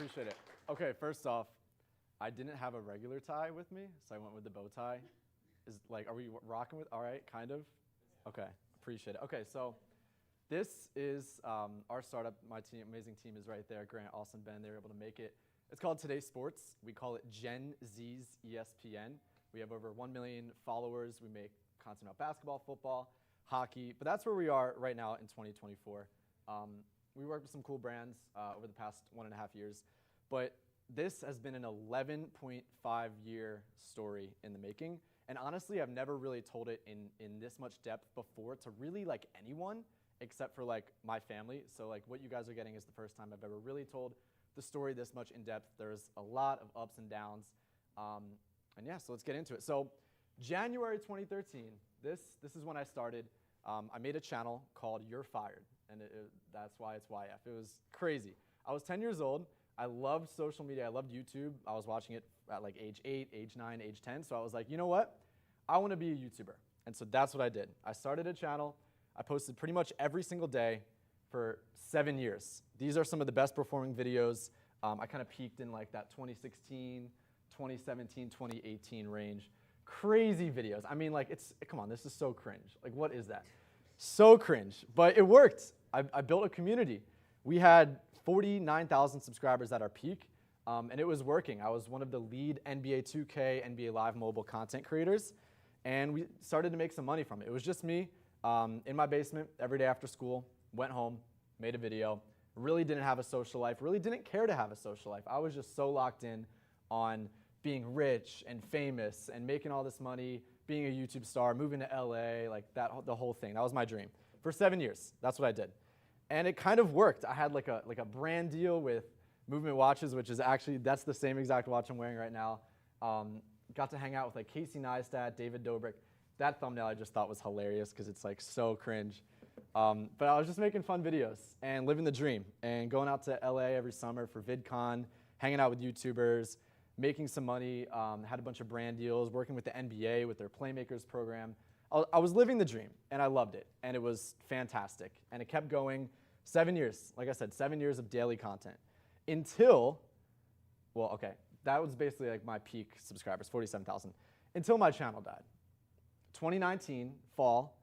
appreciate it. Okay, first off, I didn't have a regular tie with me, so I went with the bow tie. Are we rocking with? All right, kind of. Okay, appreciate it. Okay, so this is our startup. My team, amazing team, is right there. Grant, Austin, Ben, they were able to make it. It's called TDAY Sports. We call it Gen Z's ESPN. We have over 1 million followers. We make content about basketball, football, hockey, but that's where we are right now in 2024. We worked with some cool brands over the past 1.5 years, but this has been an 11.5-year story in the making. And honestly, I've never really told it in this much depth before to really like anyone except for like my family. So like what you guys are getting is the first time I've ever really told the story this much in depth. There's a lot of ups and downs. And yeah, so let's get into it. So January 2013, this is when I started. I made a channel called You're Fired, and that's why it's YF. It was crazy. I was 10 years old. I loved social media. I loved YouTube. I was watching it at like age 8, age 9, age 10. So I was like, you know what? I want to be a YouTuber. And so that's what I did. I started a channel. I posted pretty much every single day for 7 years. These are some of the best performing videos. I kind of peaked in like that 2016, 2017, 2018 range. Crazy videos. I mean, like, come on, this is so cringe. Like, what is that? So cringe. But it worked. I built a community. We had 49,000 subscribers at our peak, and it was working. I was one of the lead NBA 2K, NBA Live mobile content creators, and we started to make some money from it. It was just me in my basement every day after school, went home, made a video, really didn't have a social life, really didn't care to have a social life. I was just so locked in on being rich and famous and making all this money, being a YouTube star, moving to LA, like the whole thing. That was my dream. For 7 years, that's what I did. And it kind of worked. I had like a brand deal with Movement Watches, which is actually, that's the same exact watch I'm wearing right now. Got to hang out with like Casey Neistat, David Dobrik. That thumbnail I just thought was hilarious because it's like so cringe. But I was just making fun videos and living the dream and going out to LA every summer for VidCon, hanging out with YouTubers, making some money, had a bunch of brand deals, working with the NBA with their Playmakers program. I was living the dream, and I loved it, and it was fantastic. And it kept going 7 years. Like I said, 7 years of daily content until, well, okay, that was basically like my peak subscribers, 47,000, until my channel died. 2019, fall,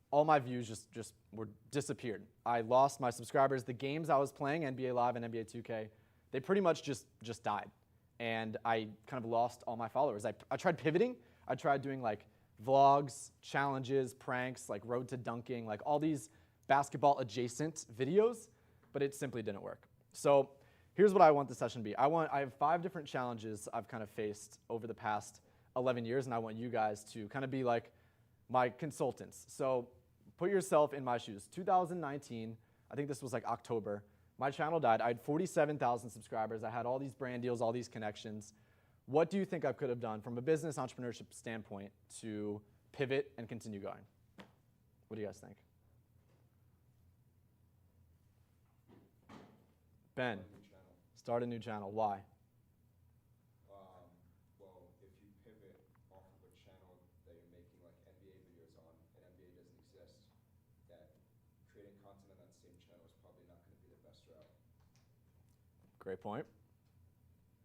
all my views just were disappeared. I lost my subscribers. The games I was playing, NBA Live and NBA 2K, they pretty much just died. And I kind of lost all my followers. I tried pivoting. I tried doing like vlogs, challenges, pranks, like road to dunking, like all these basketball adjacent videos, but it simply didn't work. So here's what I want the session to be. I have 5 different challenges I've kind of faced over the past 11 years, and I want you guys to kind of be like my consultants. So put yourself in my shoes. 2019, I think this was like October, my channel died. I had 47,000 subscribers. I had all these brand deals, all these connections. What do you think I could have done from a business entrepreneurship standpoint to pivot and continue going? What do you guys think? Ben, start a new channel. Why? Well, if you pivot off of a channel that you're making like NBA videos on, and NBA doesn't exist, that creating content on that same channel is probably not going to be the best route. Great point.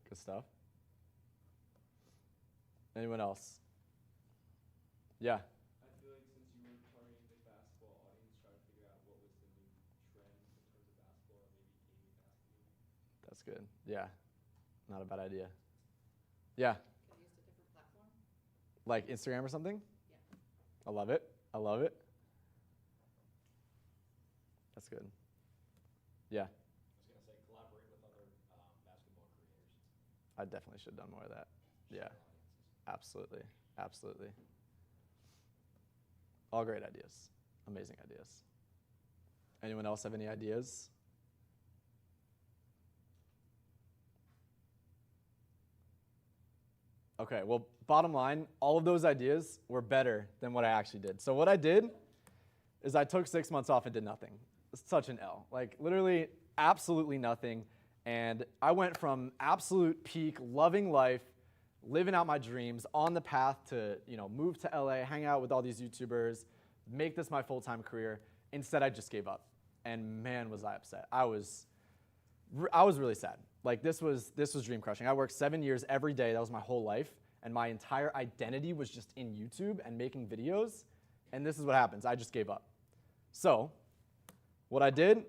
Good stuff. Anyone else? Yeah. I feel like since you were targeting the basketball audience, try to figure out what was the new trend in terms of basketball, or maybe gaming basketball. That's good. Yeah. Not a bad idea. Yeah. Could have used a different platform. Like Instagram or something? Yeah. I love it. I love it. That's good. Yeah. I was going to say collaborate with other basketball creators. I definitely should have done more of that. Yeah. Absolutely. Absolutely. All great ideas. Amazing ideas. Anyone else have any ideas? Okay, well, bottom line, all of those ideas were better than what I actually did. So what I did is I took 6 months off and did nothing. It's such an L. Like, literally, absolutely nothing. And I went from absolute peak, loving life, living out my dreams, on the path to, move to LA, hang out with all these YouTubers, make this my full-time career. Instead, I just gave up. And man, was I upset. I was really sad. Like this was dream crushing. I worked 7 years every day. That was my whole life. And my entire identity was just in YouTube and making videos. And this is what happens. I just gave up. So what I did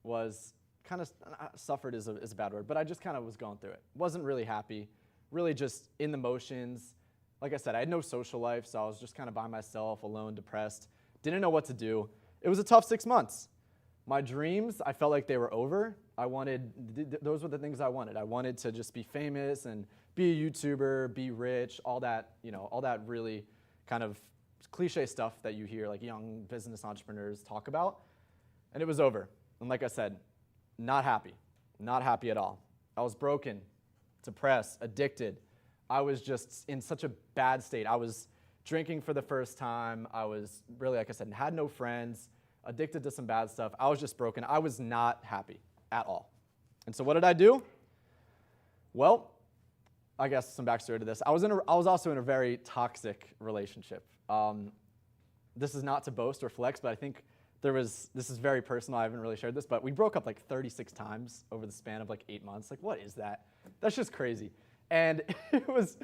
was kind of suffered is a bad word, but I just kind of was going through it. Wasn't really happy, really just in the motions. Like I said, I had no social life, so I was just kind of by myself, alone, depressed. Didn't know what to do. It was a tough 6 months. My dreams, I felt like they were over. Those were the things I wanted. I wanted to just be famous and be a YouTuber, be rich, all that really kind of cliche stuff that you hear like young business entrepreneurs talk about. And it was over. And like I said, not happy at all. I was broken, depressed, addicted. I was just in such a bad state. I was drinking for the first time. I was really, like I said, had no friends, addicted to some bad stuff. I was just broken. I was not happy at all. And so what did I do? Well, I guess some backstory to this. I was also in a very toxic relationship. This is not to boast or flex, but I think this is very personal. I haven't really shared this, but we broke up like 36 times over the span of like 8 months. Like, what is that? That's just crazy. And it was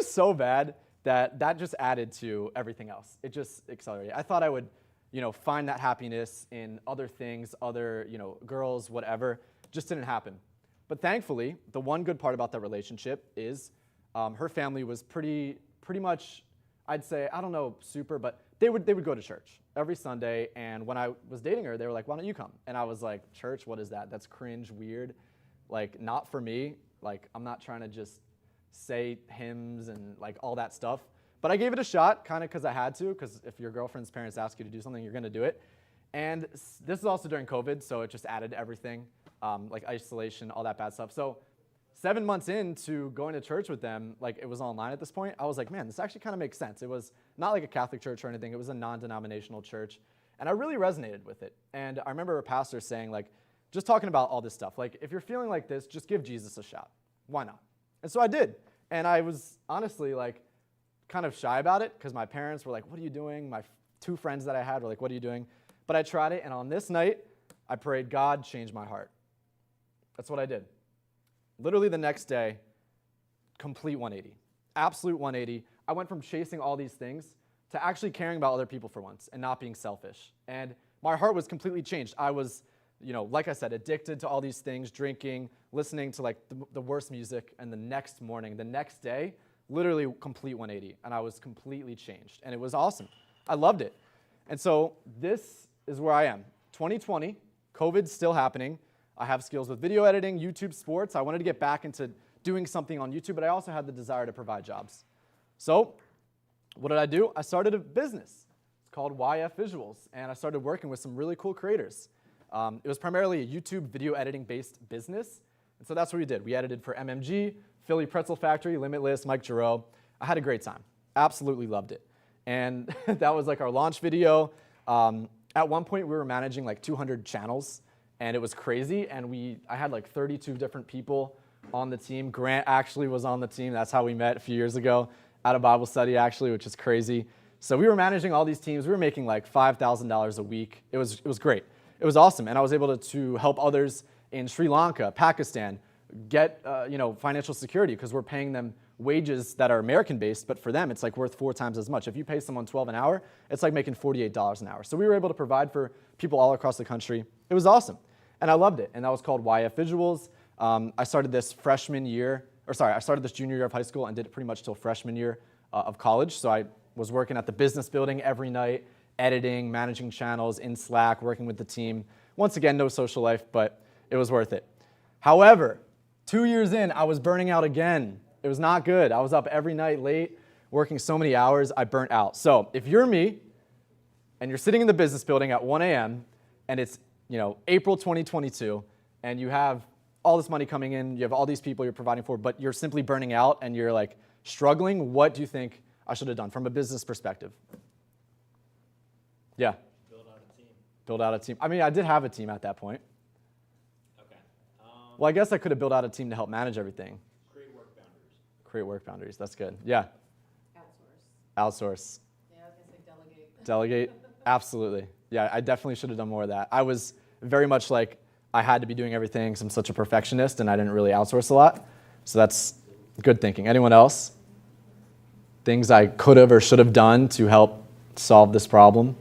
so bad that just added to everything else. It just accelerated. I thought I would, find that happiness in other things, other, girls, whatever. Just didn't happen. But thankfully, the one good part about that relationship is her family was pretty much, I'd say, I don't know, super, but they would go to church every Sunday. And when I was dating her, they were like, why don't you come? And I was like, church, what is that? That's cringe, weird. Like, not for me. Like, I'm not trying to just say hymns and like all that stuff. But I gave it a shot, kind of because I had to, because if your girlfriend's parents ask you to do something, you're going to do it. And this is also during COVID, so it just added to everything, like isolation, all that bad stuff. So 7 months into going to church with them, like it was online at this point, I was like, man, this actually kind of makes sense. It was not like a Catholic church or anything. It was a non-denominational church. And I really resonated with it. And I remember a pastor saying, like, just talking about all this stuff, like, if you're feeling like this, just give Jesus a shot. Why not? And so I did. And I was honestly, like, kind of shy about it because my parents were like, what are you doing? My 2 friends that I had were like, what are you doing? But I tried it, and on this night, I prayed, God, change my heart. That's what I did. Literally the next day, complete 180. Absolute 180. I went from chasing all these things to actually caring about other people for once and not being selfish. And my heart was completely changed. I was, like I said, addicted to all these things, drinking, listening to like the worst music, and the next morning, the next day, literally complete 180, and I was completely changed, and it was awesome. I loved it. And so this is where I am. 2020, COVID's still happening. I have skills with video editing, YouTube sports. I wanted to get back into doing something on YouTube, but I also had the desire to provide jobs. So what did I do? I started a business. It's called YF Visuals, and I started working with some really cool creators. It was primarily a YouTube video editing-based business, and so that's what we did. We edited for MMG, Philly Pretzel Factory, Limitless, Mike Giroux. I had a great time. Absolutely loved it. And that was like our launch video. At one point, we were managing like 200 channels, and it was crazy. And I had like 32 different people on the team. Grant actually was on the team. That's how we met a few years ago at a Bible study, actually, which is crazy. So we were managing all these teams. We were making like $5,000 a week. It was great. It was awesome. And I was able to help others in Sri Lanka, Pakistan, get financial security because we're paying them wages that are American-based, but for them, it's like worth 4 times as much. If you pay someone $12 an hour, it's like making $48 an hour. So we were able to provide for people all across the country. It was awesome, and I loved it, and that was called YF Visuals. I started this junior year of high school and did it pretty much till freshman year of college. So I was working at the business building every night, editing, managing channels in Slack, working with the team. Once again, no social life, but it was worth it. However, 2 years in, I was burning out again. It was not good. I was up every night late, working so many hours, I burnt out. So if you're me, and you're sitting in the business building at 1 a.m., and it's April 2022, and you have all this money coming in, you have all these people you're providing for, but you're simply burning out and you're like struggling, what do you think I should have done from a business perspective? Yeah. Build out a team. Build out a team. I mean, I did have a team at that point. Okay. Well, I guess I could have built out a team to help manage everything. Create work boundaries. Create work boundaries. That's good. Yeah. Outsource. Yeah, I was going to say delegate. Delegate. Absolutely. Yeah, I definitely should have done more of that. I was very much like I had to be doing everything because I'm such a perfectionist and I didn't really outsource a lot. So that's good thinking. Anyone else? Things I could have or should have done to help solve this problem?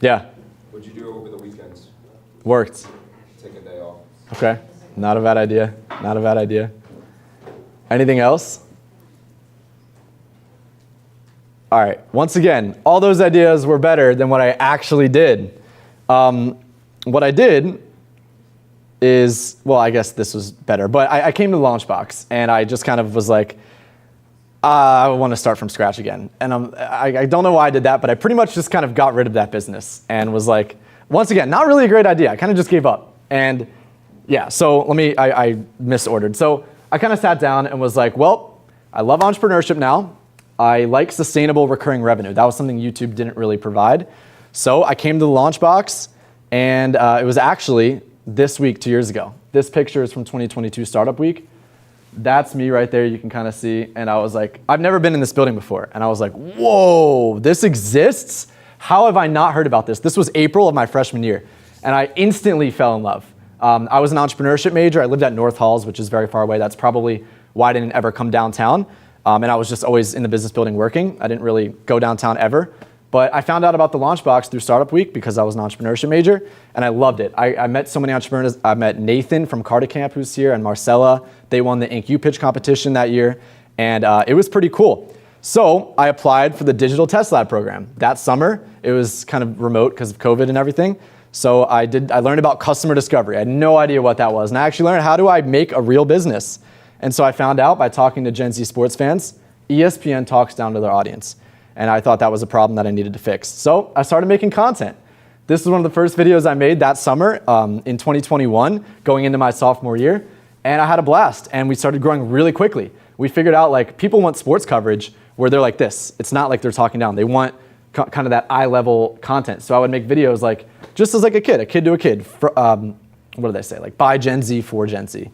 Yeah. What'd you do over the weekends? Worked. Take a day off. Okay. Not a bad idea. Not a bad idea. Anything else? All right. Once again, all those ideas were better than what I actually did. What I did is, well, I guess this was better, but I came to the Launchbox and I just kind of was like, I want to start from scratch again. And I don't know why I did that, but I pretty much just kind of got rid of that business and was like, once again, not really a great idea. I kind of just gave up. And yeah, so I misordered. So I kind of sat down and was like, well, I love entrepreneurship now. I like sustainable recurring revenue. That was something YouTube didn't really provide. So I came to the Launchbox, and it was actually this week, 2 years ago. This picture is from 2022 Startup Week. That's me right there, you can kind of see. And I was like, I've never been in this building before. And I was like, whoa, this exists? How have I not heard about this? This was April of my freshman year. And I instantly fell in love. I was an entrepreneurship major. I lived at North Halls, which is very far away. That's probably why I didn't ever come downtown. And I was just always in the business building working. I didn't really go downtown ever. But I found out about the Launchbox through Startup Week because I was an entrepreneurship major, and I loved it. I met so many entrepreneurs. I met Nathan from Carta Camp, who's here, and Marcella. They won the Inc. U Pitch competition that year, and it was pretty cool. So I applied for the Digital Test Lab program. That summer, it was kind of remote because of COVID and everything. So I learned about customer discovery. I had no idea what that was. And I actually learned, how do I make a real business? And so I found out by talking to Gen Z sports fans, ESPN talks down to their audience. And I thought that was a problem that I needed to fix. So I started making content. This is one of the first videos I made that summer in 2021, going into my sophomore year. And I had a blast. And we started growing really quickly. We figured out, like, people want sports coverage where they're like this. It's not like they're talking down. They want kind of that eye-level content. So I would make videos like, just as like a kid to a kid. What do they say? Like, by Gen Z, for Gen Z.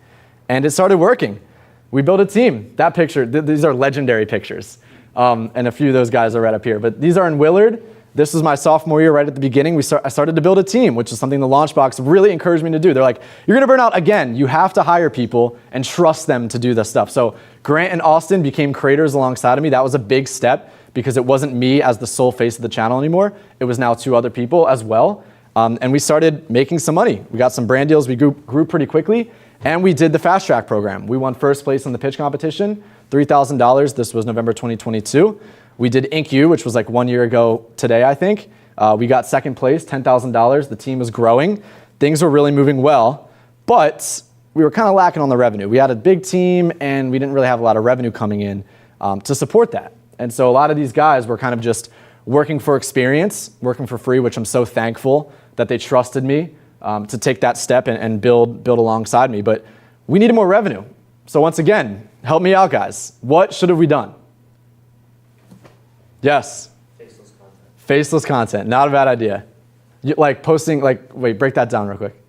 And it started working. We built a team. That picture, these are legendary pictures. And a few of those guys are right up here. But these are in Willard. This was my sophomore year right at the beginning. I started to build a team, which is something the Launchbox really encouraged me to do. They're like, you're going to burn out again. You have to hire people and trust them to do this stuff. So Grant and Austin became creators alongside of me. That was a big step because it wasn't me as the sole face of the channel anymore. It was now 2 other people as well. And we started making some money. We got some brand deals. We grew pretty quickly. And we did the Fast Track program. We won first place in the pitch competition, $3,000. This was November 2022. We did Inc. U, which was like 1 year ago today, I think. We got second place, $10,000. The team was growing. Things were really moving well, but we were kind of lacking on the revenue. We had a big team, and we didn't really have a lot of revenue coming in to support that. And so a lot of these guys were kind of just working for experience, working for free, which I'm so thankful that they trusted me to take that step and build alongside me. But we needed more revenue. So once again, help me out, guys. What should have we done? Yes? Faceless content. Faceless content, not a bad idea. Like posting, wait, break that down real quick.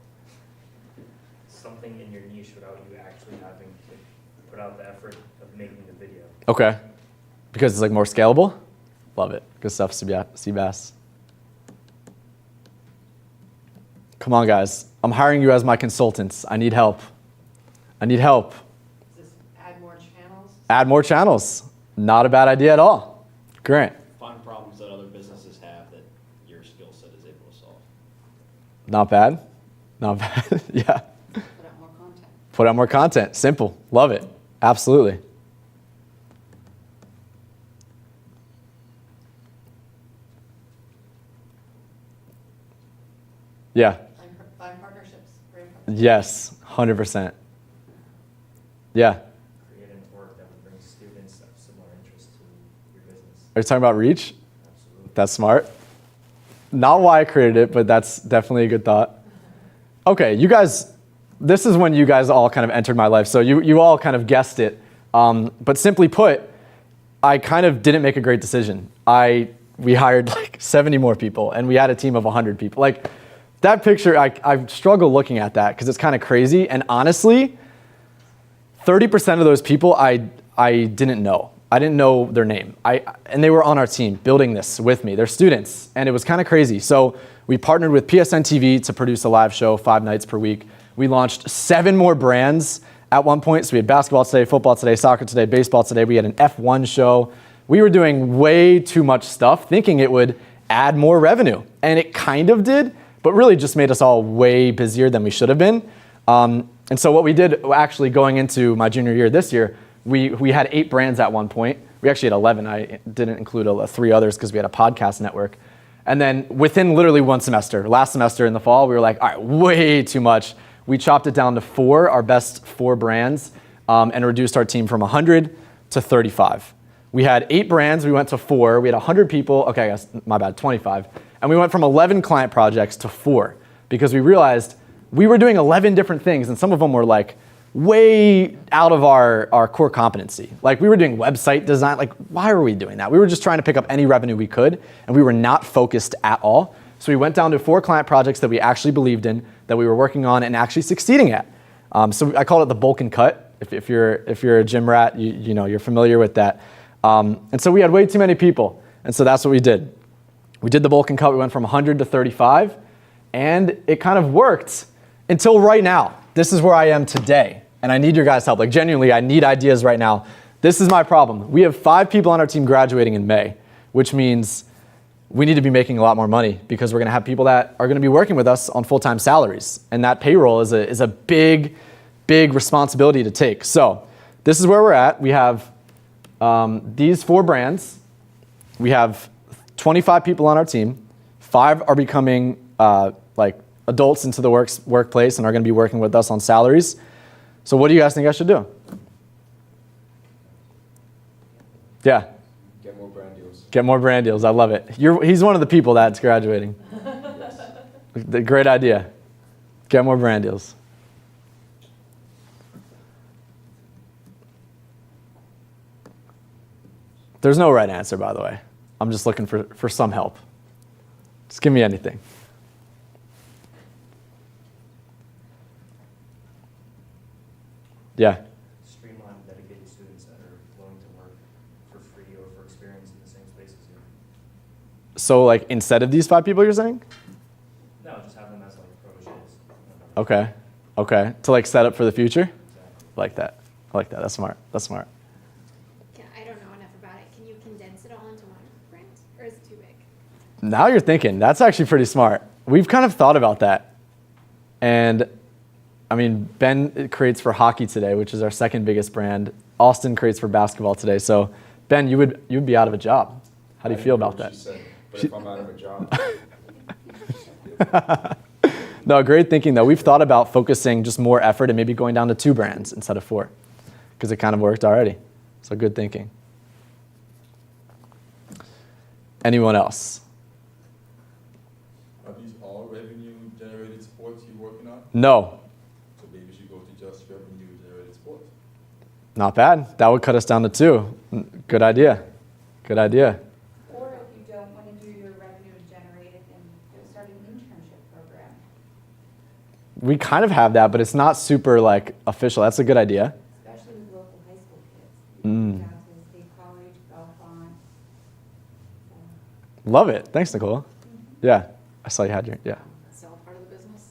Something in your niche without you actually having to put out the effort of making the video. Okay. Because it's like more scalable? Love it. Good stuff, Seabass. Come on, guys. I'm hiring you as my consultants. I need help. I need help. Is this add more channels? Add more channels. Not a bad idea at all. Grant. Find problems that other businesses have that your skill set is able to solve. Not bad. Not bad. Yeah. Put out more content. Put out more content. Simple. Love it. Absolutely. Yeah. Find partnerships. Yes. 100%. Yeah. Create an org that would bring students of similar interest to your business. Are you talking about reach? Absolutely. That's smart. Not why I created it, but that's definitely a good thought. Okay, you guys, this is when you guys all kind of entered my life. So you all kind of guessed it. But simply put, I kind of didn't make a great decision. We hired like 70 more people, and we had a team of 100 people. Like, that picture, I struggle looking at that because it's kind of crazy. And honestly, 30% of those people I didn't know. I didn't know their name. And they were on our team building this with me. They're students, and it was kind of crazy. So we partnered with PSN TV to produce a live show 5 nights per week. We launched 7 more brands at one point. So we had basketball today, football today, soccer today, baseball today. We had an F1 show. We were doing way too much stuff, thinking it would add more revenue. And it kind of did, but really just made us all way busier than we should have been. And so what we did, actually going into my junior year this year, we had 8 brands at one point. We actually had 11. I didn't include 3 others because we had a podcast network. And then within literally one semester, last semester in the fall, we were like, all right, way too much. We chopped it down to 4, our best 4 brands, and reduced our team from 100 to 35. We had 8 brands, we went to 4. We had 100 people, okay, I guess, my bad, 25. And we went from 11 client projects to 4 because we realized we were doing 11 different things, and some of them were like way out of our core competency. Like we were doing website design, like why were we doing that? We were just trying to pick up any revenue we could, and we were not focused at all. So we went down to 4 client projects that we actually believed in, that we were working on and actually succeeding at. So I call it the bulk and cut. If you're a gym rat, you know, you're familiar with that. And so we had way too many people, and so that's what we did. We did the bulk and cut. We went from 100 to 35, and it kind of worked until right now. This is where I am today, and I need your guys' help. Like genuinely, I need ideas right now. This is my problem. We have 5 people on our team graduating in May, which means we need to be making a lot more money because we're gonna have people that are gonna be working with us on full-time salaries. And that payroll is a big, big responsibility to take. So this is where we're at. We have these 4 brands. We have 25 people on our team. 5 are becoming like adults into the workplace and are gonna be working with us on salaries. So what do you guys think I should do? Yeah. Get more brand deals. Get more brand deals. I love it. He's one of the people that's graduating. The great idea. Get more brand deals. There's no right answer, by the way. I'm just looking for some help. Just give me anything. Yeah. Streamline dedicated students that are willing to work for free or for experience in the same space as you. So like instead of these 5 people you're saying? No, just have them as like proteges. Okay. Okay. To like set up for the future? Exactly. I like that. I like that. That's smart. That's smart. I don't know enough about it. Can you condense it all into one brand, or is it too big? Now you're thinking. That's actually pretty smart. We've kind of thought about that. And I mean, Ben creates for hockey today, which is our 2nd biggest brand. Austin creates for basketball today. So Ben, you would be out of a job. How do you feel about that? She said, but if I'm out of a job. No, great thinking though. We've thought about focusing just more effort and maybe going down to 2 brands instead of 4 because it kind of worked already. So good thinking. Anyone else? Are these all revenue-generated sports you're working on? No, So maybe you should go to just revenue-generated sports. not bad. That would cut us down to 2. Good idea. Good idea. Or if you don't want to do your revenue generated, then you'll start an internship program. We kind of have that, but it's not super like official. That's a good idea. Especially with local high school kids. Mm. Down to State College, Belfont. Love it. Thanks, Nicole. Yeah, I saw you had your, yeah. Sell part of the business.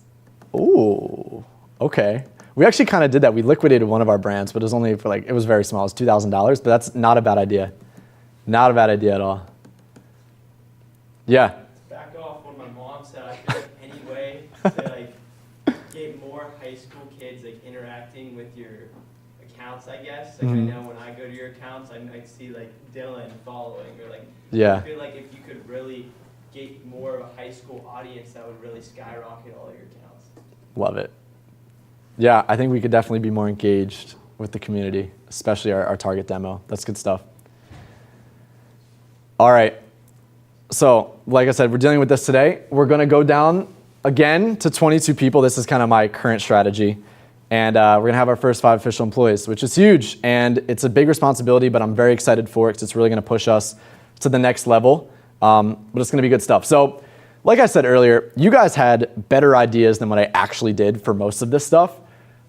Ooh, okay. We actually kind of did that. We liquidated one of our brands, but it was only for like, it was very small. It was $2,000, but that's not a bad idea. Not a bad idea at all. Yeah. Back off when my mom said I could like any way to like get more high school kids like interacting with your accounts, I guess. Like Mhm. I know when I go to your accounts, I might see like Dylan following or like. Yeah. I feel like if you could really get more of a high school audience, that would really skyrocket all your accounts. Love it. Yeah, I think we could definitely be more engaged with the community, especially our target demo. That's good stuff. All right. So, like I said, we're dealing with this today. We're going to go down again to 22 people. This is kind of my current strategy. And we're going to have our first 5 official employees, which is huge. And it's a big responsibility, but I'm very excited for it because it's really going to push us to the next level. But it's going to be good stuff. So, like I said earlier, you guys had better ideas than what I actually did for most of this stuff.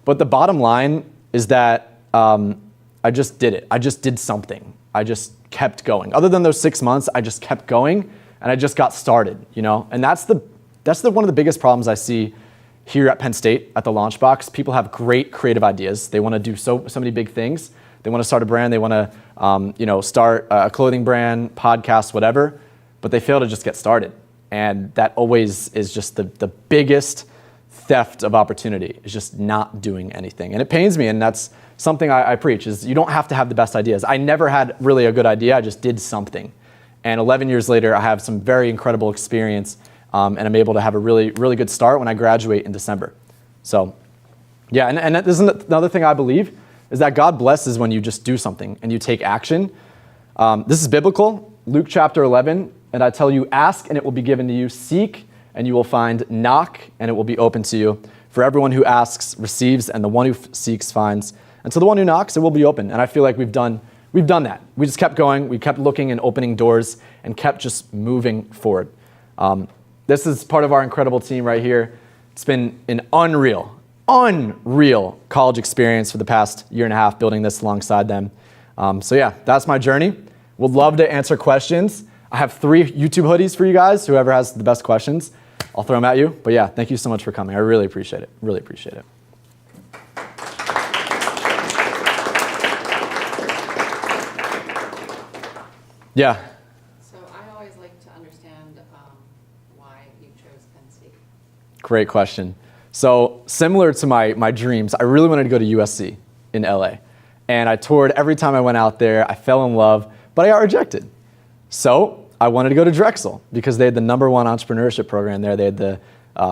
But the bottom line is that I just did it. I just did something. I just kept going. Other than those 6 months, I just kept going, and I just got started, you know? And that's one of the biggest problems I see here at Penn State at the Launchbox. People have great creative ideas. They want to do so many big things. They want to start a brand. They want to start a clothing brand, podcast, whatever, but they fail to just get started. And that always is just the biggest theft of opportunity, is just not doing anything. And it pains me, and that's something I preach, is you don't have to have the best ideas. I never had really a good idea. I just did something. And 11 years later, I have some very incredible experience, and I'm able to have a really, really good start when I graduate in December. So, yeah, and this is another thing I believe, is that God blesses when you just do something and you take action. This is biblical, Luke chapter 11, and I tell you, ask and it will be given to you, seek and you will find, knock and it will be open to you. For everyone who asks receives, and the one who seeks finds. And to the one who knocks, it will be open. And I feel like we've done that. We just kept going, we kept looking and opening doors and kept just moving forward. This is part of our incredible team right here. It's been an unreal college experience for the past year and a half, building this alongside them. So yeah, that's my journey. Would love to answer questions. I have 3 YouTube hoodies for you guys. Whoever has the best questions, I'll throw them at you. But yeah, thank you so much for coming. I really appreciate it. Really appreciate it. Yeah. So I always like to understand why you chose Penn State. Great question. So similar to my dreams, I really wanted to go to USC in LA. And I toured every time I went out there. I fell in love, but I got rejected. So I wanted to go to Drexel because they had the #1 entrepreneurship program there. They had the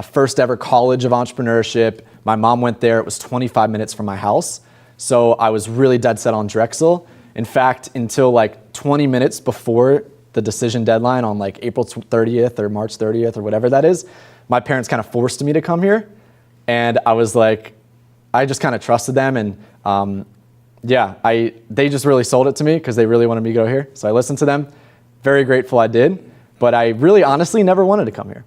first ever college of entrepreneurship. My mom went there. It was 25 minutes from my house. So I was really dead set on Drexel. In fact, until like 20 minutes before the decision deadline on like April 30th or March 30th or whatever that is, my parents kind of forced me to come here. And I was like, I just kind of trusted them. And they just really sold it to me because they really wanted me to go here. So I listened to them. Very grateful I did. But I really honestly never wanted to come here.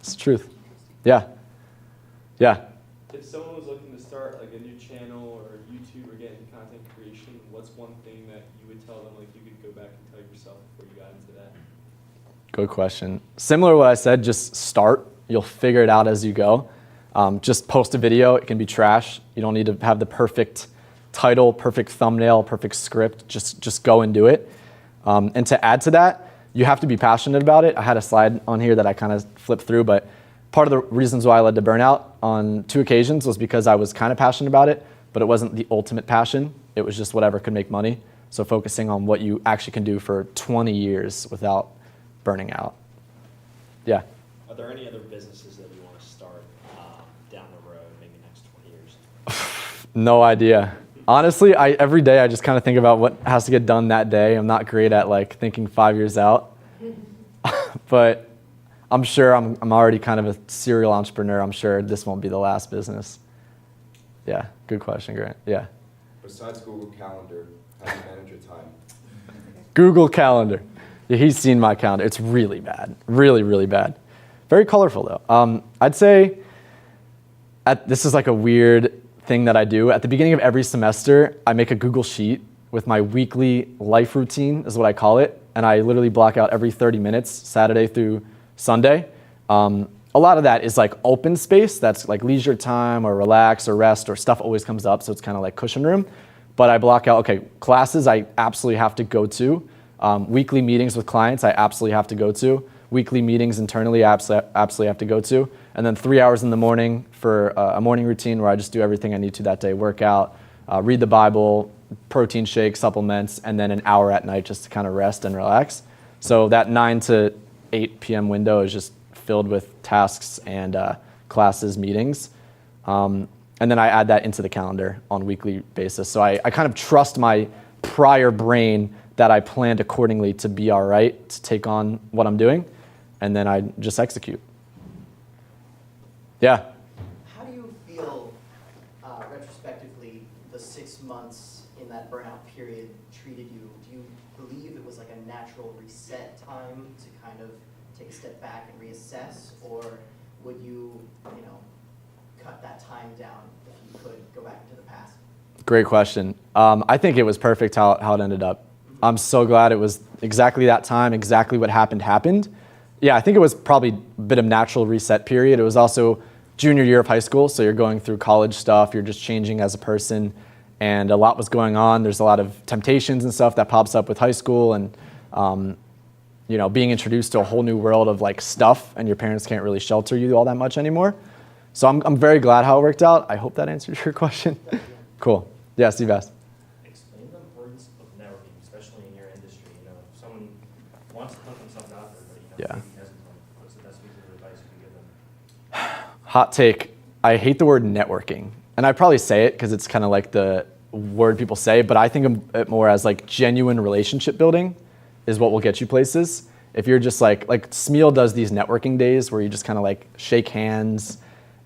It's the truth. Yeah. Yeah. If someone was looking to start like a new channel or YouTube or get into content creation, what's one thing that you would tell them, like you could go back and tell yourself before you got into that? Good question. Similar to what I said, just start. You'll figure it out as you go. Just post a video. It can be trash. You don't need to have the perfect title, perfect thumbnail, perfect script. Just go and do it. And to add to that, you have to be passionate about it. I had a slide on here that I kind of flipped through, but part of the reasons why I led to burnout on 2 occasions was because I was kind of passionate about it, but it wasn't the ultimate passion. It was just whatever could make money. So focusing on what you actually can do for 20 years without burning out. Yeah. Are there any other businesses that you want to start down the road, maybe next 20 years? No idea. Honestly, every day I just kind of think about what has to get done that day. I'm not great at like thinking 5 years out, but I'm sure I'm already kind of a serial entrepreneur. I'm sure this won't be the last business. Yeah, good question, Grant. Yeah. Besides Google Calendar, how do you manage your time? Google Calendar. Yeah, he's seen my calendar. It's really bad. Really, really bad. Very colorful though. I'd say this is like a weird thing that I do. At the beginning of every semester, I make a Google Sheet with my weekly life routine, is what I call it. And I literally block out every 30 minutes, Saturday through Sunday. A lot of that is like open space. That's like leisure time or relax or rest or stuff always comes up. So it's kind of like cushion room. But I block out, okay, classes I absolutely have to go to. Weekly meetings with clients I absolutely have to go to. Weekly meetings internally I absolutely have to go to. And then 3 hours in the morning for a morning routine where I just do everything I need to that day, work out, read the Bible, protein shake, supplements, and then an hour at night just to kind of rest and relax. So that 9 to 8 p.m. window is just filled with tasks and classes, meetings. And then I add that into the calendar on a weekly basis. So I kind of trust my prior brain that I planned accordingly to be all right, to take on what I'm doing, and then I just execute. Yeah. How do you feel, retrospectively, the 6 months in that burnout period treated you? Do you believe it was like a natural reset time to kind of take a step back and reassess, or would you cut that time down if you could go back into the past? Great question. I think it was perfect how it ended up. I'm so glad it was exactly that time, exactly what happened. Yeah, I think it was probably a bit of natural reset period. It was also junior year of high school, so you're going through college stuff, you're just changing as a person, and a lot was going on. There's a lot of temptations and stuff that pops up with high school, and you know, being introduced to a whole new world of like stuff, and your parents can't really shelter you all that much anymore. So I'm very glad how it worked out. I hope that answers your question. Cool. Yeah, Steve asked. Explain the importance of networking, especially in your industry. You know, if someone wants to put themselves out there, but you know, Yeah. maybe hesitant, what's the best piece of advice you can give them? Hot take, I hate the word networking. And I probably say it because it's kind of like the word people say, but I think of it more as like genuine relationship building is what will get you places. If you're just like Smeal does these networking days where you just kind of like shake hands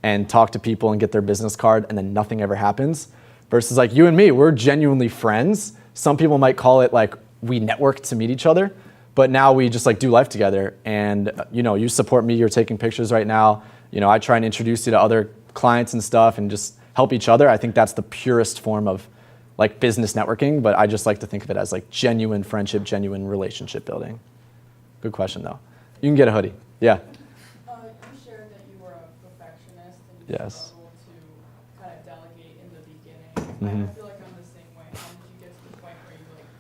and talk to people and get their business card and then nothing ever happens. Versus like you and me, we're genuinely friends. Some people might call it like we network to meet each other, but now we just like do life together. And you know, you support me, you're taking pictures right now. You know, I try and introduce you to other clients and stuff and just help each other. I think that's the purest form of like business networking, but I just like to think of it as like genuine friendship, genuine relationship building. Good question though. You can get a hoodie. Yeah. You shared that you were a perfectionist and you Yes. struggled to kind of delegate in the beginning. I feel like I'm the same way. How did you get to the point where you like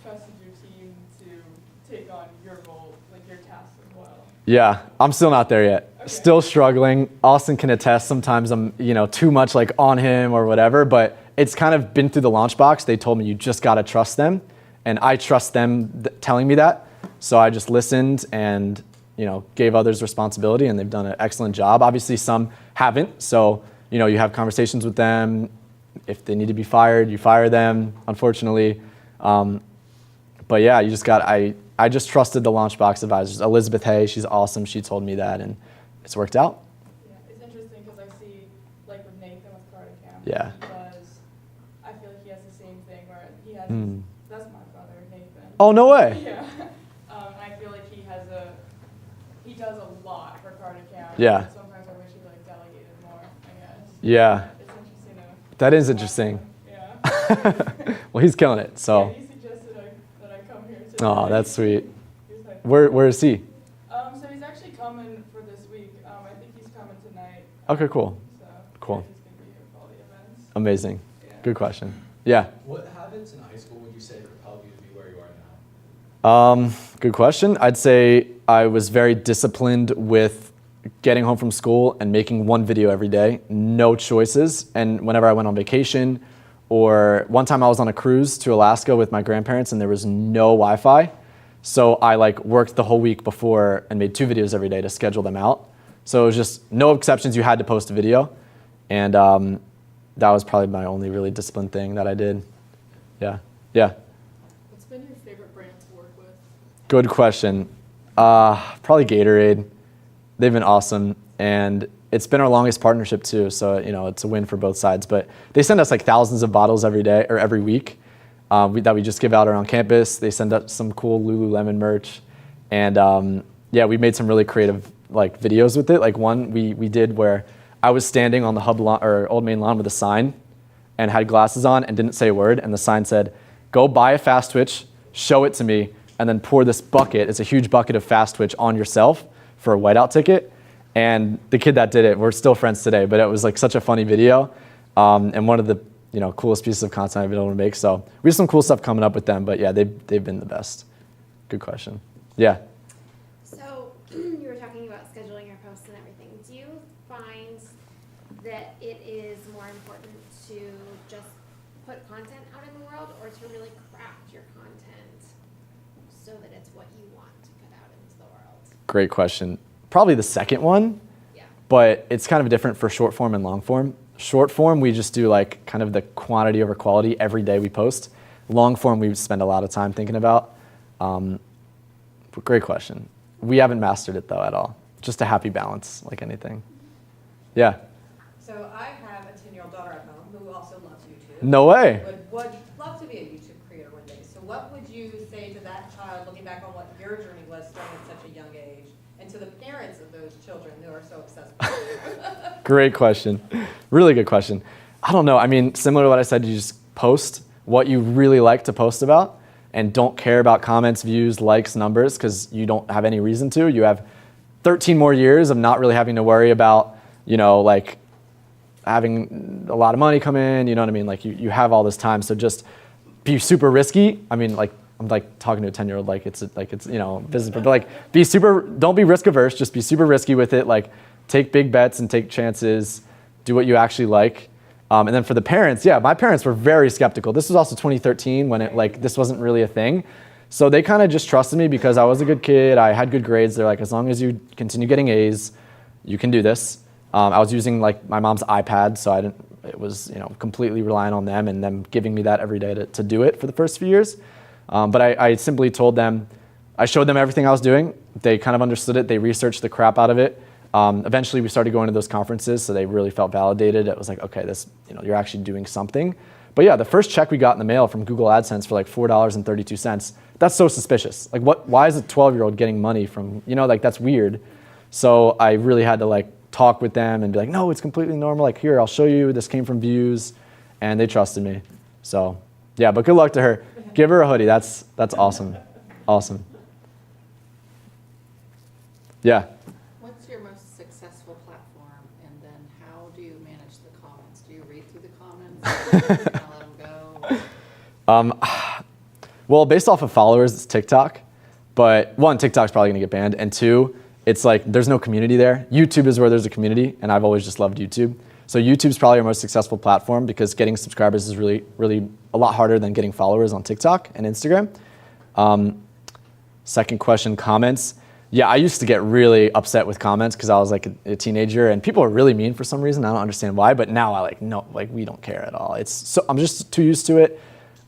trusted your team to take on your role, like your tasks as well? Yeah, I'm still not there yet. Okay. Still struggling. Austin can attest. Sometimes I'm, you know, too much like on him or whatever, but it's kind of been through the launch box. They told me you just got to trust them, and I trust them telling me that. So I just listened and, you know, gave others responsibility, and they've done an excellent job. Obviously, some haven't. So, you know, you have conversations with them. If they need to be fired, you fire them, unfortunately. But yeah, you just got, I just trusted the Launchbox advisors. Elizabeth Hay, she's awesome. She told me that, and it's worked out. Yeah, it's interesting because I see, like with Nathan with Carter Camp, Yeah. because I feel like he has the same thing where he has, that's my brother, Nathan. Oh, no way. Yeah. I feel like he does a lot for Carter Camp. Yeah. And sometimes I wish he like delegated more, I guess. Yeah, It's interesting to. that is interesting. Yeah. Well, he's killing it, so. Yeah, he suggested that I come here today. Oh, that's sweet. He was like, Where is he? So he's actually coming for this week. I think he's coming tonight. Okay, cool. So Cool. he's gonna be here for all the events. Amazing. Yeah. Good question. Yeah. What habits in high school would you say propelled you to be where you are now? Good question. I'd say I was very disciplined with getting home from school and making one video every day, no choices. And whenever I went on vacation, or one time I was on a cruise to Alaska with my grandparents and there was no Wi-Fi. So I like worked the whole week before and made 2 videos every day to schedule them out. So it was just no exceptions. You had to post a video. And that was probably my only really disciplined thing that I did. Yeah. Yeah. What's been your favorite brand to work with? Good question. Probably Gatorade. They've been awesome, and it's been our longest partnership too. So you know, it's a win for both sides. But they send us like thousands of bottles every day or every week that we just give out around campus. They send us some cool Lululemon merch, and yeah, we made some really creative like videos with it. Like one we did where I was standing on the hub lawn, or Old Main lawn with a sign, and had glasses on and didn't say a word, and the sign said, "Go buy a Fast Twitch, show it to me, and then pour this bucket, it's a huge bucket of Fast Twitch, on yourself for a whiteout ticket." And the kid that did it, we're still friends today, but it was like such a funny video, and one of the coolest pieces of content I've been able to make. So we have some cool stuff coming up with them, but yeah, they've been the best. Good question. Yeah. So you were talking about scheduling your posts and everything. Do you find that it is more important to just put content out in the world, or to really craft your content so that it's what you want to put out into the world? Great question. Probably the second one, Yeah. but it's kind of different for short form and long form. Short form, we just do like kind of the quantity over quality every day we post. Long form, we spend a lot of time thinking about. But great question. We haven't mastered it though at all. Just a happy balance, like anything. Yeah. So I have a 10-year-old daughter at home who also loves YouTube. No way. Would love to be a YouTube creator one day. So what would you say to that child, looking back on what your journey was starting at such a young age, and to the parents of those children who are so obsessed with YouTube? Great question. Really good question. I don't know. I mean, similar to what I said, you just post what you really like to post about and don't care about comments, views, likes, numbers, because you don't have any reason to. You have 13 more years of not really having to worry about, like having a lot of money come in, you know what I mean? Like you have all this time, so just be super risky. I mean, like I'm like talking to a 10-year-old like it's business, but like don't be risk averse, just be super risky with it. Like take big bets and take chances, do what you actually like. And then for the parents, yeah, my parents were very skeptical. This was also 2013 when this wasn't really a thing. So they kind of just trusted me because I was a good kid, I had good grades. They're like, as long as you continue getting A's, you can do this. I was using like my mom's iPad, so it was completely relying on them and them giving me that every day to do it for the first few years. But I simply told them, I showed them everything I was doing. They kind of understood it. They researched the crap out of it. Eventually we started going to those conferences, so they really felt validated. It was like, okay, you're actually doing something. But yeah, the first check we got in the mail from Google AdSense for like $4.32, that's so suspicious. Like why is a 12-year-old getting money from, that's weird. So I really had to like talk with them and be like, no, it's completely normal. Like here, I'll show you, this came from views, and they trusted me. So yeah, but good luck to her. Give her a hoodie, that's awesome, awesome. Yeah. What's your most successful platform, and then how do you manage the comments? Do you read through the comments? Or do you let them go? Well, based off of followers, it's TikTok. But one, TikTok's probably gonna get banned, and two, it's like there's no community there. YouTube is where there's a community, and I've always just loved YouTube. So YouTube's probably our most successful platform because getting subscribers is really, really a lot harder than getting followers on TikTok and Instagram. Second question, comments. Yeah, I used to get really upset with comments because I was like a teenager and people are really mean for some reason. I don't understand why, but now we don't care at all. I'm just too used to it.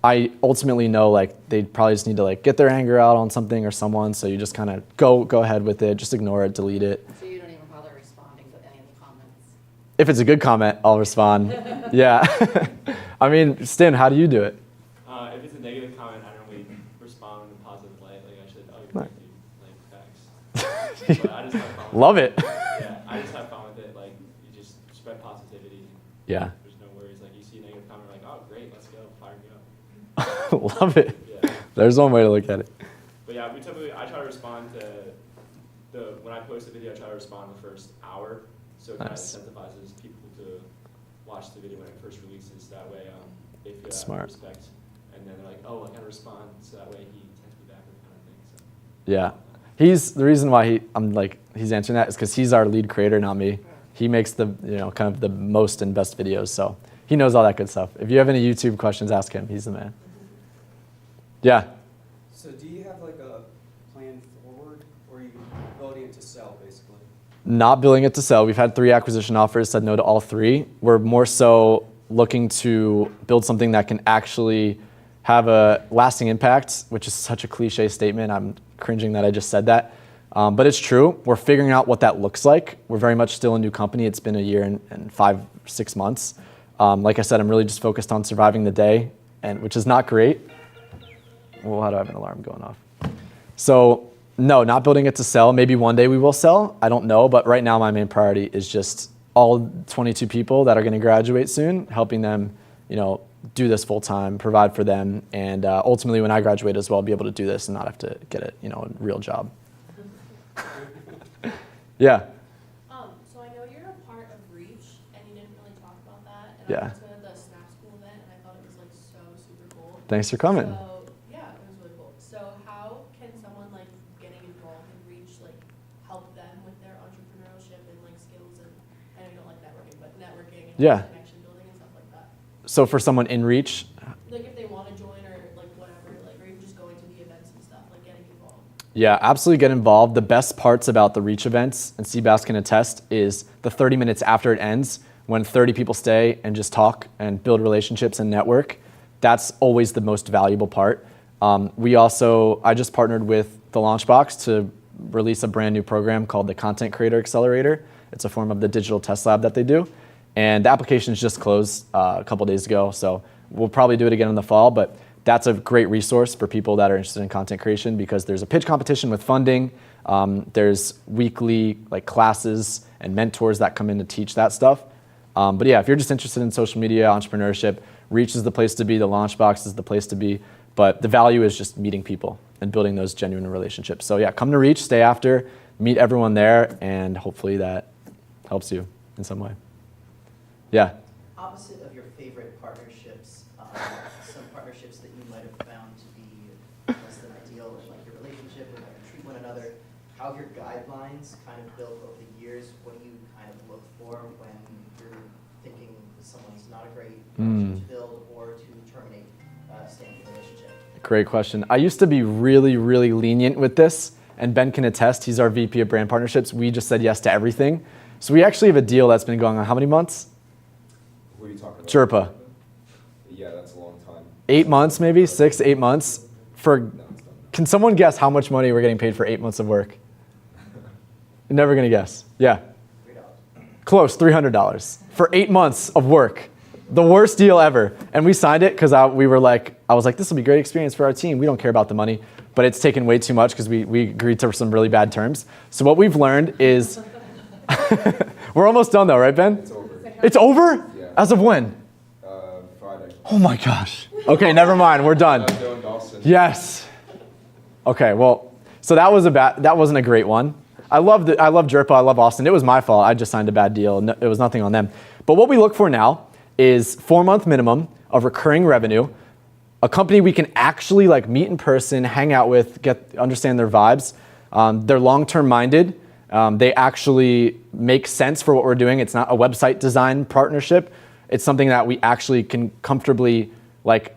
I ultimately know like they probably just need to like get their anger out on something or someone, so you just kind of go ahead with it, just ignore it, delete it. So you don't even bother responding to any of the comments? If it's a good comment, I'll respond. Yeah. I mean, Stan, how do you do it? If it's a negative comment, I normally respond in a positive light. Like I should, you're right, dude. Like, thanks. But I just have fun with Love it. Yeah, I just have fun with it. Like, you just spread positivity. Yeah. There's no worries. Like, you see a negative comment, like, oh, great, let's go, fire me up. Love it. Yeah. There's one way to look at it. But yeah, I try to respond to when I post a video, I try to respond the first hour. So it kind of incentivizes people to watch the video when it first releases. That way they feel that respect. And then they're like, oh, I gotta respond. So that way he texts me back or kind of thing. So. Yeah. The reason why he's answering that is because he's our lead creator, not me. He makes the kind of the most and best videos, so he knows all that good stuff. If you have any YouTube questions, ask him. He's the man. Yeah. So do you have like a plan forward, or are you building it to sell basically? Not building it to sell. We've had 3 acquisition offers, said no to all 3. We're more so looking to build something that can actually have a lasting impact, which is such a cliche statement. I'm cringing that I just said that. But it's true. We're figuring out what that looks like. We're very much still a new company. It's been a year and 5-6 months. Like I said, I'm really just focused on surviving the day, which is not great. Well, how do I have an alarm going off? So no, not building it to sell. Maybe one day we will sell. I don't know. But right now my main priority is just all 22 people that are going to graduate soon, helping them, do this full time, provide for them, and ultimately when I graduate as well, be able to do this and not have to get a real job. Yeah. So I know you're a part of Reach, and you didn't really talk about that. And Yeah. I went to the Snap School event, and I thought it was like so super cool. Thanks for coming. So yeah, it was really cool. So how can someone like getting involved in Reach like help them with their entrepreneurship and like skills and I know you don't like networking, but networking and Yeah. connection building and stuff like that. So for someone in Reach, Like if they want to join or like whatever, like or even just going to the events and stuff, like getting involved. yeah, absolutely get involved. The best parts about the Reach events, and Seabass can attest, is the 30 minutes after it ends, when 30 people stay and just talk and build relationships and network. That's always the most valuable part. I just partnered with the Launchbox to release a brand new program called the Content Creator Accelerator. It's a form of the digital test lab that they do. And the application's just closed a couple days ago, so we'll probably do it again in the fall, but that's a great resource for people that are interested in content creation because there's a pitch competition with funding. There's weekly classes and mentors that come in to teach that stuff. But yeah, if you're just interested in social media, entrepreneurship, Reach is the place to be, the Launchbox is the place to be. But the value is just meeting people and building those genuine relationships. So yeah, come to Reach, stay after, meet everyone there, and hopefully that helps you in some way. Yeah. Opposite of your favorite partnerships, some partnerships that you might have found to be less than ideal in like your relationship or how you treat one another. How have your guidelines kind of built over the years? What do you kind of look for when you're thinking someone's not a great partnership to build or to terminate a standing relationship? Great question. I used to be really, really lenient with this, and Ben can attest. He's our VP of brand partnerships. We just said yes to everything. So we actually have a deal that's been going on how many months? What are you talking about? Jerpa. Yeah, that's a long time. 8 months maybe, 6 to 8 months. Can someone guess how much money we're getting paid for 8 months of work? You're never gonna guess. Yeah. Close, $300 for 8 months of work. The worst deal ever. And we signed it because I was like, this will be a great experience for our team. We don't care about the money, but it's taken way too much because we agreed to some really bad terms. So what we've learned is, we're almost done though, right, Ben? It's over. It's over? Yeah. As of when? Friday. Oh my gosh. Okay, never mind, we're done. Yes. Okay, well, so that wasn't a great one. I love Jerpa, I love Austin. It was my fault, I just signed a bad deal. No, it was nothing on them. But what we look for now is 4-month minimum of recurring revenue, a company we can actually like meet in person, hang out with, understand their vibes. They're long-term minded. They actually make sense for what we're doing. It's not a website design partnership. It's something that we actually can comfortably like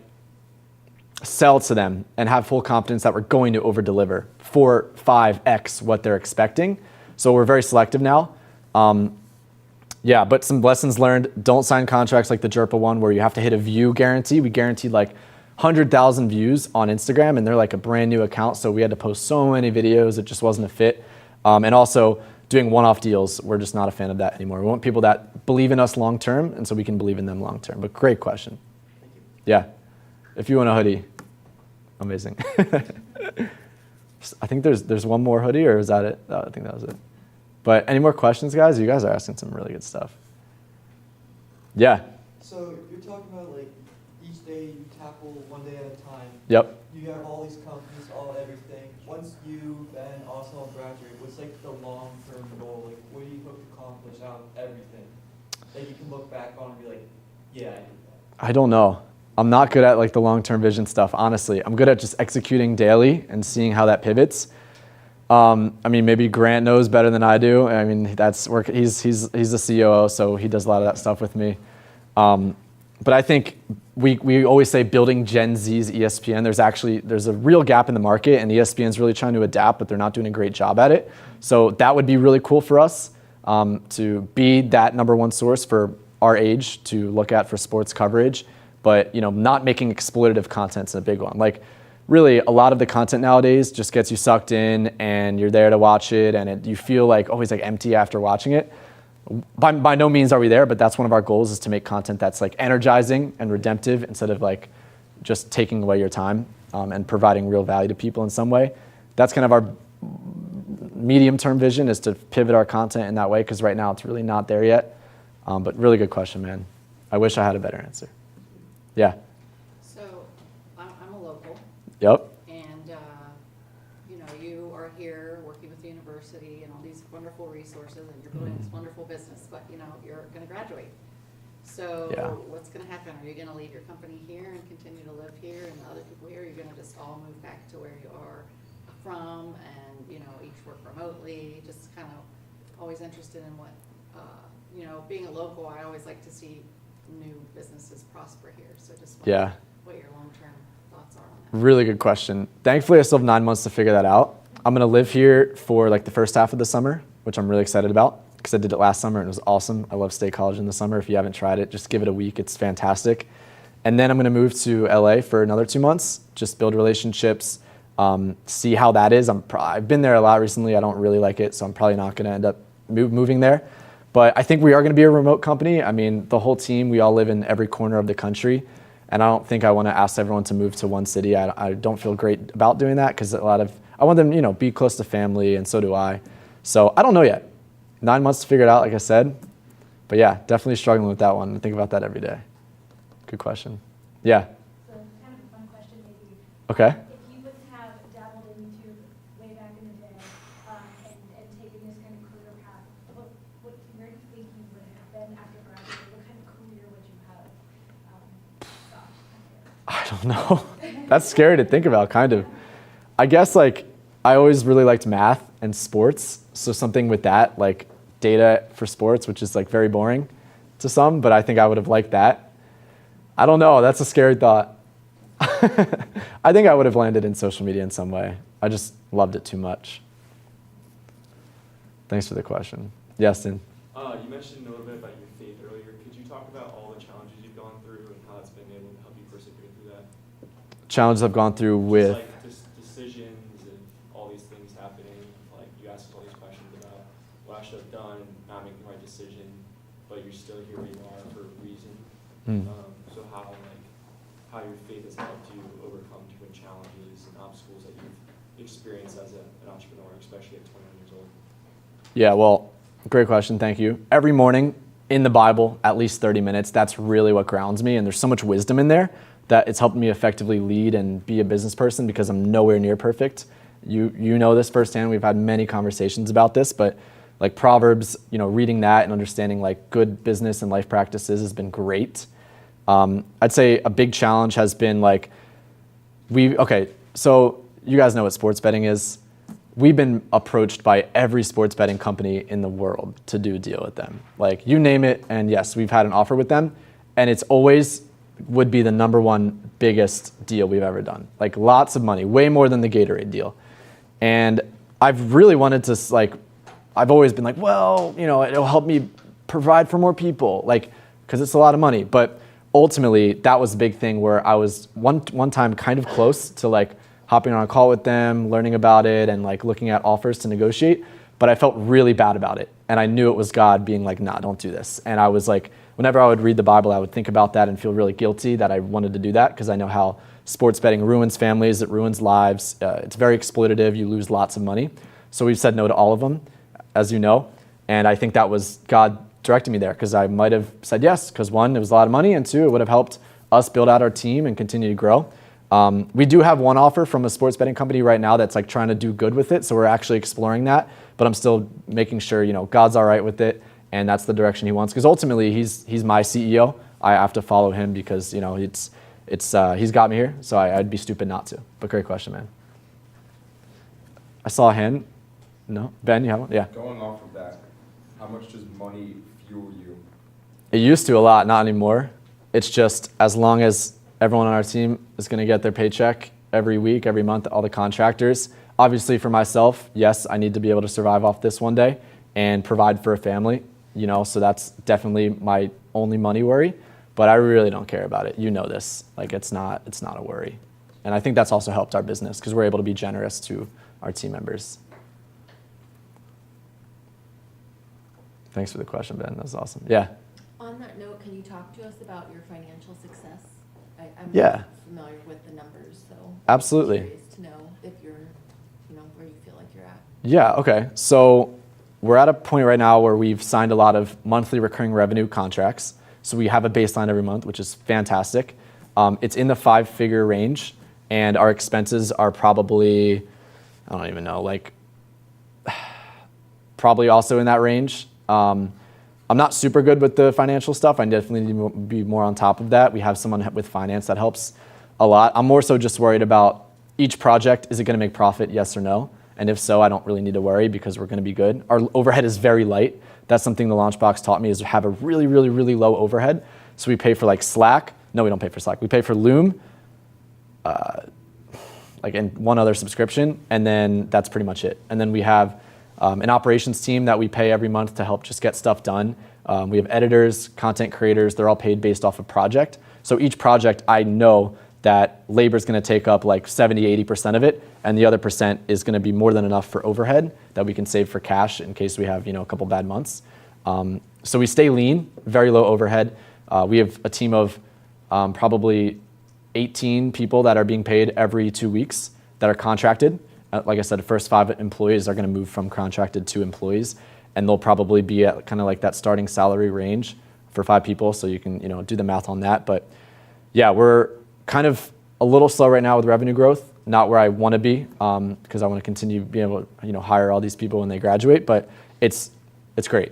sell to them and have full confidence that we're going to over-deliver 4, 5x what they're expecting. So we're very selective now. Yeah, but some lessons learned. Don't sign contracts like the Jerpa one where you have to hit a view guarantee. We guaranteed like 100,000 views on Instagram, and they're like a brand new account, so we had to post so many videos. It just wasn't a fit. And also doing one-off deals. We're just not a fan of that anymore. We want people that believe in us long-term, and so we can believe in them long-term. But great question. Thank you. Yeah. If you want a hoodie, amazing. I think there's one more hoodie, or is that it? No, I think that was it. But any more questions, guys? You guys are asking some really good stuff. Yeah. So you're talking about like each day you tackle one day at a time. Yep. You have all these companies, everything. Once you then also graduate, what's like the long-term goal? Like what do you hope to accomplish out of everything that you can look back on and be like, yeah, I did that? I don't know. I'm not good at like the long-term vision stuff, honestly. I'm good at just executing daily and seeing how that pivots. I mean, maybe Grant knows better than I do. I mean, that's work. He's the COO, so he does a lot of that stuff with me. But I think we always say building Gen Z's ESPN. There's a real gap in the market, and ESPN's really trying to adapt, but they're not doing a great job at it. So that would be really cool for us to be that #1 source for our age to look at for sports coverage, but not making exploitative content's a big one. Like, really, a lot of the content nowadays just gets you sucked in, and you're there to watch it, and you feel like always like empty after watching it. By no means are we there, but that's one of our goals, is to make content that's like energizing and redemptive instead of like just taking away your time and providing real value to people in some way. That's kind of our medium-term vision, is to pivot our content in that way, because right now it's really not there yet. But really good question, man. I wish I had a better answer. Yeah. So I'm a local. Yep. And, you are here working with the university and all these wonderful resources, and you're building this wonderful business, but, you're going to graduate. So Yeah. what's going to happen? Are you going to leave your company here and continue to live here and the other people here? Are you going to just all move back to where you are from and, each work remotely? Just kind of always interested in what, being a local, I always like to see new businesses prosper here. So just Yeah. what your long-term thoughts are on that. Really good question. Thankfully, I still have 9 months to figure that out. I'm going to live here for like the first half of the summer, which I'm really excited about because I did it last summer and it was awesome. I love State College in the summer. If you haven't tried it, just give it a week. It's fantastic. And then I'm going to move to LA for another 2 months, just build relationships, see how that is. I've been there a lot recently. I don't really like it, so I'm probably not going to end up moving there. But I think we are going to be a remote company. I mean, the whole team, we all live in every corner of the country. And I don't think I want to ask everyone to move to one city. I don't feel great about doing that because I want them, be close to family, and so do I. So I don't know yet. 9 months to figure it out, like I said. But yeah, definitely struggling with that one. I think about that every day. Good question. Yeah. So kind of a fun question maybe. Okay. If you wouldn't have dabbled in YouTube way back in the day, and taken this kind of career path, where do you think you would have been after graduating? What kind of career would you have sought after? I don't know. That's scary to think about, kind of. I guess like I always really liked math and sports, so something with that, like data for sports, which is like very boring to some, but I think I would have liked that. I don't know. That's a scary thought. I think I would have landed in social media in some way. I just loved it too much. Thanks for the question. Yes, Tim. You mentioned a little bit about your faith earlier. Could you talk about all the challenges you've gone through and how it's been able to help you persevere through that? Challenges I've gone through with. Just like decisions and all these things happening. Like you asked all these questions about what I should have done, not making the right decision, but you're still here where you are for a reason. So how your faith has helped you overcome different challenges and obstacles that you've experienced as an entrepreneur, especially at 21 years old. Yeah, well, great question. Thank you. Every morning in the Bible, at least 30 minutes, that's really what grounds me. And there's so much wisdom in there that it's helped me effectively lead and be a business person because I'm nowhere near perfect. You know this firsthand. We've had many conversations about this, but like Proverbs, reading that and understanding like good business and life practices has been great. I'd say a big challenge has been like, so you guys know what sports betting is. We've been approached by every sports betting company in the world to do a deal with them. Like you name it, and yes, we've had an offer with them, and it's always would be the number one biggest deal we've ever done. Like lots of money, way more than the Gatorade deal. And I've really wanted to I've always been like, well, it'll help me provide for more people, like, because it's a lot of money. But ultimately, that was a big thing where I was one time kind of close to like hopping on a call with them, learning about it, and like looking at offers to negotiate. But I felt really bad about it. And I knew it was God being like, nah, don't do this. And I was like, whenever I would read the Bible, I would think about that and feel really guilty that I wanted to do that because I know how sports betting ruins families, it ruins lives. It's very exploitative. You lose lots of money. So we've said no to all of them, as you know. And I think that was God directing me there because I might have said yes because one, it was a lot of money, and two, it would have helped us build out our team and continue to grow. We do have one offer from a sports betting company right now that's like trying to do good with it. So we're actually exploring that, but I'm still making sure, God's all right with it. And that's the direction he wants. Because ultimately he's my CEO. I have to follow him because, he's got me here. So I'd be stupid not to. But great question, man. I saw a hand. No? Ben, you have one? Yeah. Going off of that, how much does money fuel you? It used to a lot, not anymore. It's just as long as everyone on our team is going to get their paycheck every week, every month, all the contractors. Obviously for myself, yes, I need to be able to survive off this one day and provide for a family, so that's definitely my only money worry, but I really don't care about it. You know this, like it's not a worry. And I think that's also helped our business because we're able to be generous to our team members. Thanks for the question, Ben. That was awesome. Yeah. On that note, can you talk to us about your financial success? I'm Yeah. not familiar with the numbers, so Absolutely. I'm curious to know if you're, where you feel like you're at. Yeah, okay. So we're at a point right now where we've signed a lot of monthly recurring revenue contracts. So we have a baseline every month, which is fantastic. It's in the 5-figure range, and our expenses are probably, I don't even know, like probably also in that range. I'm not super good with the financial stuff. I definitely need to be more on top of that. We have someone with finance that helps a lot. I'm more so just worried about each project. Is it going to make profit, yes or no? And if so, I don't really need to worry because we're going to be good. Our overhead is very light. That's something the Launchbox taught me is to have a really, really, really low overhead. So we pay for like Slack. No, we don't pay for Slack. We pay for Loom, and one other subscription, and then that's pretty much it. And then we have an operations team that we pay every month to help just get stuff done. We have editors, content creators. They're all paid based off a project. So each project, I know that labor is going to take up like 70, 80% of it, and the other percent is going to be more than enough for overhead that we can save for cash in case we have a couple bad months. So we stay lean, very low overhead. We have a team of probably 18 people that are being paid every 2 weeks that are contracted. Like I said, the first 5 employees are going to move from contracted to employees. and they'll probably be at kind of like that starting salary range for 5 people, so you can, do the math on that. But yeah, we're kind of a little slow right now with revenue growth, not where I want to be, because I want to continue being able to, hire all these people when they graduate, but it's great.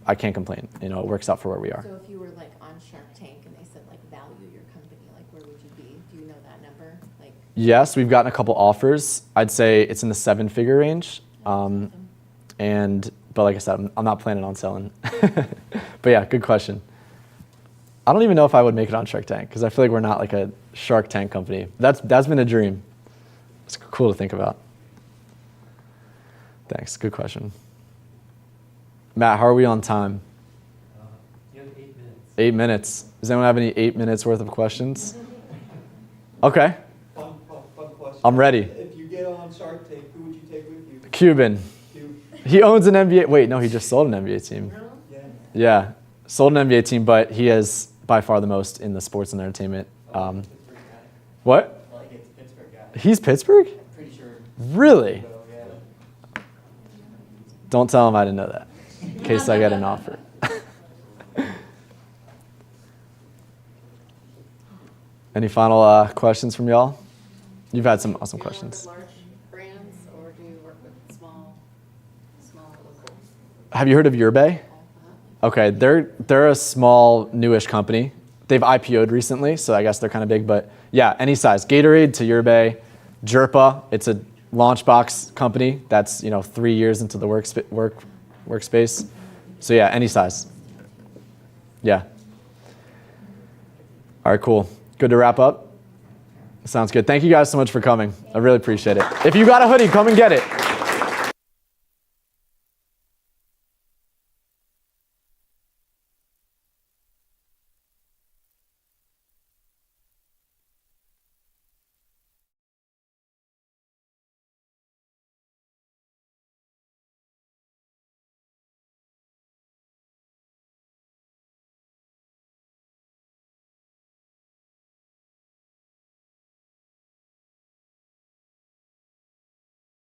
I can't complain. It works out for where we are. So if you were like on Shark Tank and they said like value your company, like where would you be? Do you know that number? Like Yes, we've gotten a couple offers. I'd say it's in the 7-figure range. But like I said, I'm not planning on selling. But yeah, good question. I don't even know if I would make it on Shark Tank because I feel like we're not like a Shark Tank company. That's been a dream. It's cool to think about. Thanks. Good question. Matt, how are we on time? You have 8 minutes. 8 minutes. Does anyone have any 8 minutes worth of questions? Okay. Fun question. I'm ready. If you get on Shark Tank, who would you take with you? Cuban. He owns an NBA. Wait, no, he just sold an NBA team. Yeah, sold an NBA team, but he has by far the most in the sports and entertainment. What? Like it's a Pittsburgh guy. He's Pittsburgh? Pretty sure. Really? So, yeah. Don't tell him I didn't know that, in case I get an offer. Any final questions from y'all? You've had some awesome questions. Large brands, or do you work with small local? Have you heard of Yerbay? Okay, they're a small, newish company. They've IPO'd recently, so I guess they're kind of big. But yeah, any size. Gatorade to Yerbay. Jerpa, it's a Launchbox company that's 3 years into the workspace. So yeah, any size. Yeah. All right, cool. Good to wrap up? Sounds good. Thank you guys so much for coming. I really appreciate it. If you got a hoodie, come and get it.